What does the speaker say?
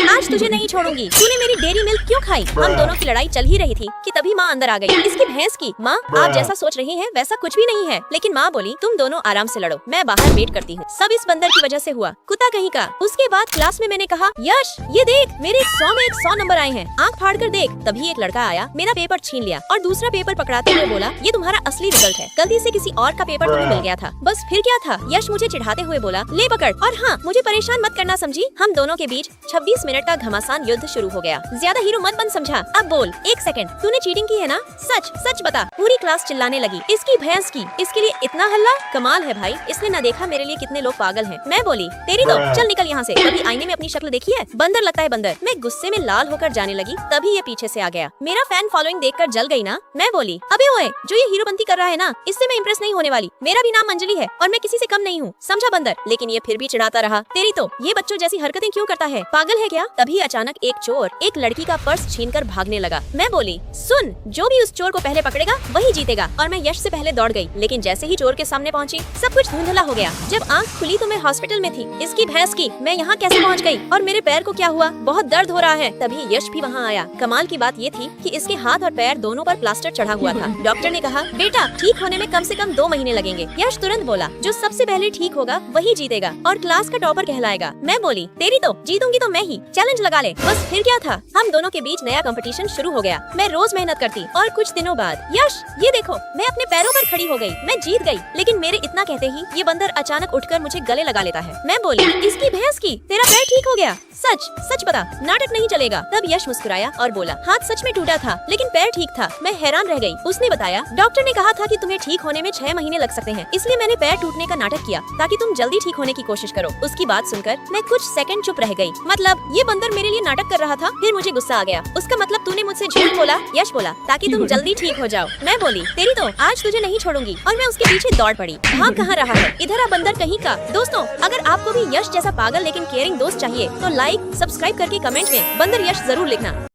आज तुझे नहीं छोड़ूंगी। तूने मेरी डेयरी मिल्क क्यों खाई? हम दोनों की लड़ाई चल ही रही थी कि तभी माँ अंदर आ गई। इसकी भैंस की। माँ, आप जैसा सोच रही हैं वैसा कुछ भी नहीं है। लेकिन माँ बोली, तुम दोनों आराम से लड़ो, मैं बाहर वेट करती हूँ। सब इस बंदर की वजह से हुआ, कुत्ता कहीं का। उसके बाद क्लास में मैंने कहा, यश ये देख, मेरे 100 में 100 नंबर आए हैं, आँख फाड़ कर देख। तभी एक लड़का आया, मेरा पेपर छीन लिया और दूसरा पेपर पकड़ाते हुए बोला, ये तुम्हारा असली रिजल्ट है, गलती से किसी और का पेपर तुम्हें मिल गया था। बस फिर क्या था? यश मुझे चिढ़ाते हुए बोला, ले पकड़। और हाँ, मुझे परेशान मत करना, समझी? हम दोनों के बीच 26 मिनट का घमासान युद्ध शुरू हो गया। ज्यादा हीरो मत बन, समझा? अब बोल, एक सेकंड, तूने चीटिंग की है ना? सच सच बता। पूरी क्लास चिल्लाने लगी, इसकी भैंस की, इसके लिए इतना हल्ला? कमाल है भाई, इसने न देखा मेरे लिए कितने लोग पागल हैं। मैं बोली, तेरी तो, चल निकल यहाँ से। कभी आईने में अपनी शक्ल देखी है? बंदर लगता है बंदर। मैं गुस्से में लाल होकर जाने लगी, तभी ये पीछे से आ गया। मेरा फैन फॉलोइंग देखकर जल गई ना। मैं बोली, अबे ओए, जो ये हीरोपंती कर रहा है ना, इससे मैं इम्प्रेस नहीं होने वाली। मेरा भी नाम अंजलि है और मैं किसी से कम नहीं हूँ, समझा बंदर? लेकिन ये फिर भी चिढ़ाता रहा, तेरी तो, ये बच्चों जैसी हरकतें क्यों करता है, पागल है क्या? तभी अचानक एक चोर एक लड़की का पर्स छीनकर भागने लगा। मैं बोली, सुन, जो भी उस चोर को पहले पकड़ेगा वही जीतेगा। और मैं यश से पहले दौड़ गई, लेकिन जैसे ही चोर के सामने पहुंची, सब कुछ धुंधला हो गया। जब आंख खुली तो मैं हॉस्पिटल में थी। इसकी भैंस की, मैं यहाँ कैसे पहुँच गई? और मेरे पैर को क्या हुआ? बहुत दर्द हो रहा है। तभी यश भी वहाँ आया। कमाल की बात ये थी कि इसके हाथ और पैर दोनों पर प्लास्टर चढ़ा हुआ था। डॉक्टर ने कहा, बेटा ठीक होने में कम से कम 2 महीने लगेंगे। यश तुरंत बोला, जो सबसे पहले ठीक होगा वही जीतेगा और क्लास का टॉपर कहलाएगा। मैं बोली, तेरी तो, जीतूंगी तो मैं ही, चैलेंज लगा ले। बस फिर क्या था, हम दोनों के बीच नया कंपटीशन शुरू हो गया। मैं रोज मेहनत करती और कुछ दिनों बाद, यश ये देखो, मैं अपने पैरों पर खड़ी हो गई, मैं जीत गई। लेकिन मेरे इतना कहते ही ये बंदर अचानक उठकर मुझे गले लगा लेता है। मैं बोली, इसकी भैंस की, तेरा पैर ठीक हो गया? सच सच बता, नाटक नहीं चलेगा। तब यश मुस्कुराया और बोला, हाथ सच में टूटा था लेकिन पैर ठीक था। मैं हैरान रह गई। उसने बताया, डॉक्टर ने कहा था कि तुम्हें ठीक होने में 6 महीने लग सकते हैं, इसलिए मैंने पैर टूटने का नाटक किया ताकि तुम जल्दी ठीक होने की कोशिश करो। उसकी बात सुनकर मैं कुछ सेकंड चुप रह गई। मतलब ये बंदर मेरे लिए नाटक कर रहा था? फिर मुझे गुस्सा आ गया। उसका मतलब तूने मुझसे झूठ बोला? यश बोला, ताकि तुम जल्दी ठीक हो जाओ। मैं बोली, तेरी तो, आज तुझे नहीं छोड़ूंगी। और मैं उसके पीछे दौड़ पड़ी। भाग कहाँ रहा है, इधर आ बंदर कहीं का। दोस्तों, अगर आपको भी यश जैसा पागल लेकिन केयरिंग दोस्त चाहिए तो लाइक सब्सक्राइब करके कमेंट में बंदर यश जरूर लिखना।